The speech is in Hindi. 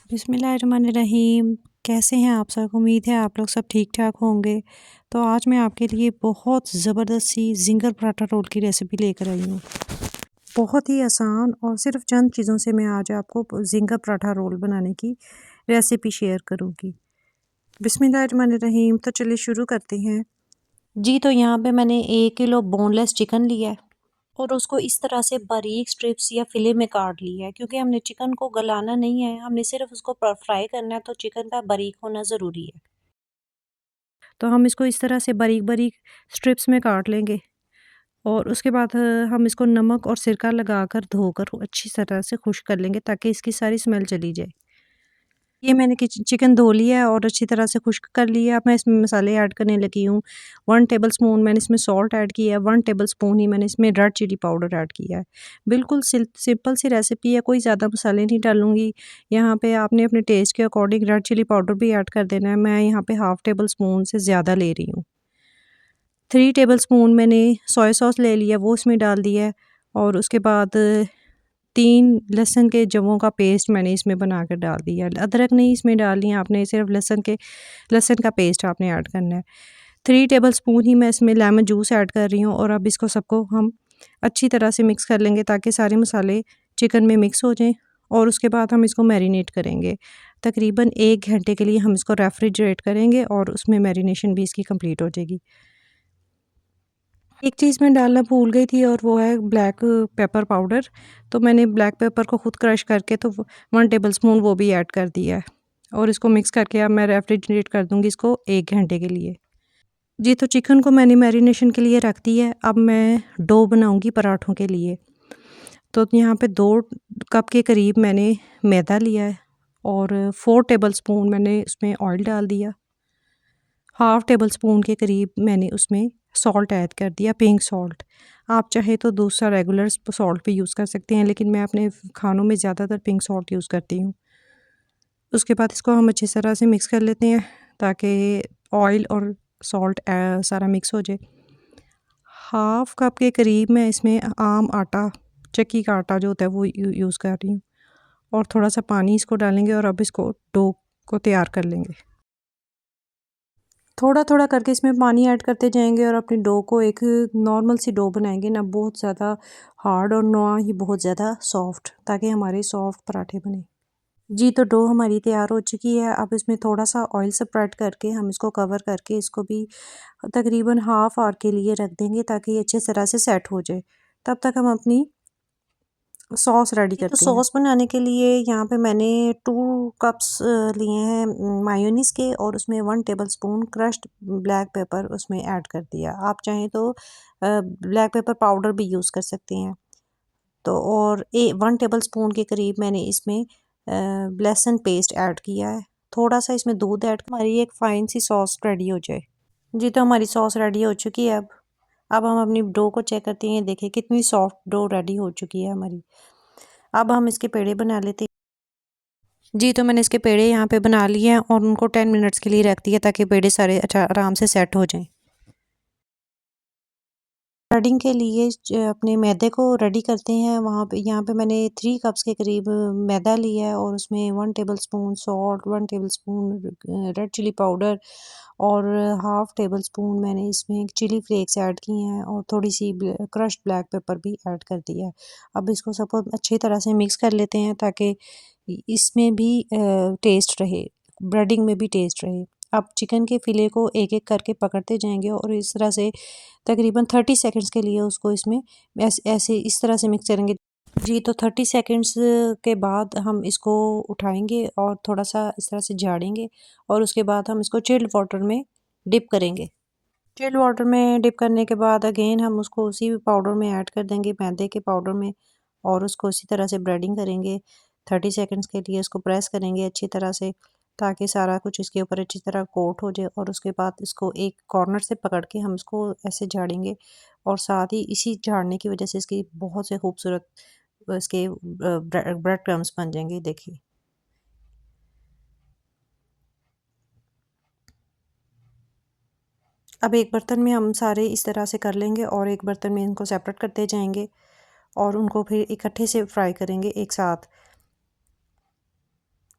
बिस्मिल्लाहिर्रहमानिर्रहीम। कैसे हैं आप सब? उम्मीद है आप लोग सब ठीक ठाक होंगे। तो आज मैं आपके लिए बहुत ज़बरदस्त सी ज़िंगर पराठा रोल की रेसिपी लेकर आई हूँ। बहुत ही आसान और सिर्फ चंद चीज़ों से मैं आज आपको ज़िंगर पराठा रोल बनाने की रेसिपी शेयर करूँगी। बिस्मिल्लाहिर्रहमानिर्रहीम। तो चलिए शुरू करते हैं। जी, तो यहाँ पे मैंने 1 किलो बोनलेस चिकन लिया है और उसको इस तरह से बारीक स्ट्रिप्स या फिले में काट लिया है, क्योंकि हमने चिकन को गलाना नहीं है, हमने सिर्फ उसको फ्राई करना है, तो चिकन का बारीक होना ज़रूरी है। तो हम इसको इस तरह से बारीक बारीक स्ट्रिप्स में काट लेंगे और उसके बाद हम इसको नमक और सिरका लगाकर धोकर अच्छी तरह से खुश्क कर लेंगे ताकि इसकी सारी स्मेल चली जाए। ये मैंने चिकन धो लिया है और अच्छी तरह से खुश्क कर लिया है। अब मैं इसमें मसाले ऐड करने लगी हूँ। 1 टेबलस्पून मैंने इसमें सॉल्ट ऐड किया है, 1 टेबलस्पून ही मैंने इसमें रेड चिली पाउडर ऐड किया है। बिल्कुल सिंपल सी रेसिपी है, कोई ज़्यादा मसाले नहीं डालूँगी। यहाँ पे आपने अपने टेस्ट के अकॉर्डिंग रेड चिली पाउडर भी ऐड कर देना है। मैं यहाँ पे हाफ़ टेबलस्पून से ज़्यादा ले रही हूँ। 3 टेबलस्पून मैंने सोया सॉस ले लिया, वो इसमें डाल दिया है और उसके बाद 3 लहसुन के जवों का पेस्ट मैंने इसमें बना कर डाल दिया है। अदरक नहीं इसमें डालनी है आपने, सिर्फ लहसुन का पेस्ट आपने ऐड करना है। 3 टेबलस्पून ही मैं इसमें लेमन जूस ऐड कर रही हूँ और अब इसको सबको हम अच्छी तरह से मिक्स कर लेंगे ताकि सारे मसाले चिकन में मिक्स हो जाएँ और उसके बाद हम इसको मैरिनेट करेंगे। तकरीबन 1 घंटे के लिए हम इसको रेफ्रिजरेट करेंगे और उसमें मैरिनेशन भी इसकी कंप्लीट हो जाएगी। एक चीज़ मैं डालना भूल गई थी और वो है ब्लैक पेपर पाउडर। तो मैंने ब्लैक पेपर को खुद क्रश करके 1 टेबलस्पून वो भी ऐड कर दिया है और इसको मिक्स करके अब मैं रेफ्रिजरेट कर दूँगी इसको 1 घंटे के लिए। जी, तो चिकन को मैंने मैरिनेशन के लिए रख दिया है। अब मैं डो बनाऊँगी पराठों के लिए। तो यहाँ पे 2 कप के करीब मैंने मैदा लिया है और 4 टेबलस्पून मैंने उसमें ऑयल डाल दिया। हाफ़ टेबल स्पून के करीब मैंने उसमें सॉल्ट ऐड कर दिया, पिंक सॉल्ट। आप चाहे तो दूसरा रेगुलर सॉल्ट भी यूज़ कर सकते हैं, लेकिन मैं अपने खानों में ज़्यादातर पिंक सॉल्ट यूज़ करती हूँ। उसके बाद इसको हम अच्छी तरह से मिक्स कर लेते हैं ताकि ऑयल और सॉल्ट सारा मिक्स हो जाए। हाफ़ कप के करीब मैं इसमें आम आटा, चक्की का आटा जो होता है वो यूज़ कर रही हूँ और थोड़ा-सा पानी इसको डालेंगे और अब इसको डो को तैयार कर लेंगे। थोड़ा-थोड़ा करके इसमें पानी ऐड करते जाएँगे और अपनी डो को एक नॉर्मल सी डो बनाएँगे, ना बहुत ज़्यादा हार्ड और ना ही बहुत ज़्यादा सॉफ्ट, ताकि हमारे सॉफ्ट पराठे बने। जी, तो डो हमारी तैयार हो चुकी है। अब इसमें थोड़ा-सा ऑयल स्प्रेड करके हम इसको कवर करके इसको भी तकरीबन हाफ़ ऑवर के लिए रख देंगे ताकि ये अच्छी तरह से सेट हो जाए। तब तक हम अपनी सॉस रेडी तो करते हैं। सॉस बनाने के लिए यहाँ पे मैंने 2 कप्स लिए हैं मायोनीज़ के और उसमें 1 टेबलस्पून क्रश्ड ब्लैक पेपर उसमें ऐड कर दिया। आप चाहें तो ब्लैक पेपर पाउडर भी यूज़ कर सकते हैं। तो और 1 टेबलस्पून के करीब मैंने इसमें लहसुन पेस्ट ऐड किया है। थोड़ा-सा इसमें दूध ऐड हमारी एक फ़ाइन सी सॉस रेडी हो जाए। जी, तो हमारी सॉस रेडी हो चुकी है अब। अब हम अपनी डो को चेक करते हैं, देखिए कितनी सॉफ्ट डो रेडी हो चुकी है हमारी। अब हम इसके पेड़े बना लेते हैं। जी, तो मैंने इसके पेड़े यहाँ पे बना लिए हैं और उनको 10 मिनट्स के लिए रख दिया ताकि पेड़े सारे अच्छा आराम से सेट हो जाएँ। स्टार्टिंग के लिए अपने मैदे को रेडी करते हैं। वहाँ पे यहाँ पे मैंने 3 कप्स के करीब मैदा लिया है और उसमें 1 tablespoon salt, 1 tablespoon red chilli powder और हाफ़ टेबलस्पून मैंने इसमें चिली फ्लेक्स ऐड किए हैं और थोड़ी-सी क्रश्ड ब्लैक पेपर भी ऐड कर दिया है। अब इसको सबको अच्छी तरह से मिक्स कर लेते हैं ताकि इसमें भी टेस्ट रहे, ब्रेडिंग में भी टेस्ट रहे। अब चिकन के फ़िले को एक-एक करके पकड़ते जाएँगे और इस तरह से तकरीबन 30 सेकंड्स के लिए उसको इसमें ऐसे इस तरह से मिक्स करेंगे। जी, तो 30 सेकंड्स के बाद हम इसको उठाएँगे और थोड़ा-सा इस तरह से झाड़ेंगे और उसके बाद हम इसको चिल्ड वाटर में डिप करेंगे। चिल्ड वाटर में डिप करने के बाद अगेन हम उसको उसी पाउडर में ऐड कर देंगे, मैदे के पाउडर में, और उसको उसी तरह से ब्रेडिंग करेंगे। 30 सेकंड्स के लिए इसको प्रेस करेंगे अच्छी तरह से ताकि सारा कुछ इसके ऊपर अच्छी तरह कोट हो जाए और उसके बाद इसको एक कॉर्नर से पकड़ के हम इसको ऐसे झाड़ेंगे और साथ ही इसी झाड़ने की वजह से इसकी बहुत से खूबसूरत इसके ब्रेड क्रम्स बन जाएंगे, देखिए। अब एक बर्तन में हम सारे इस तरह से कर लेंगे और एक बर्तन में इनको सेपरेट करते जाएंगे और उनको फिर इकट्ठे से फ्राई करेंगे एक साथ।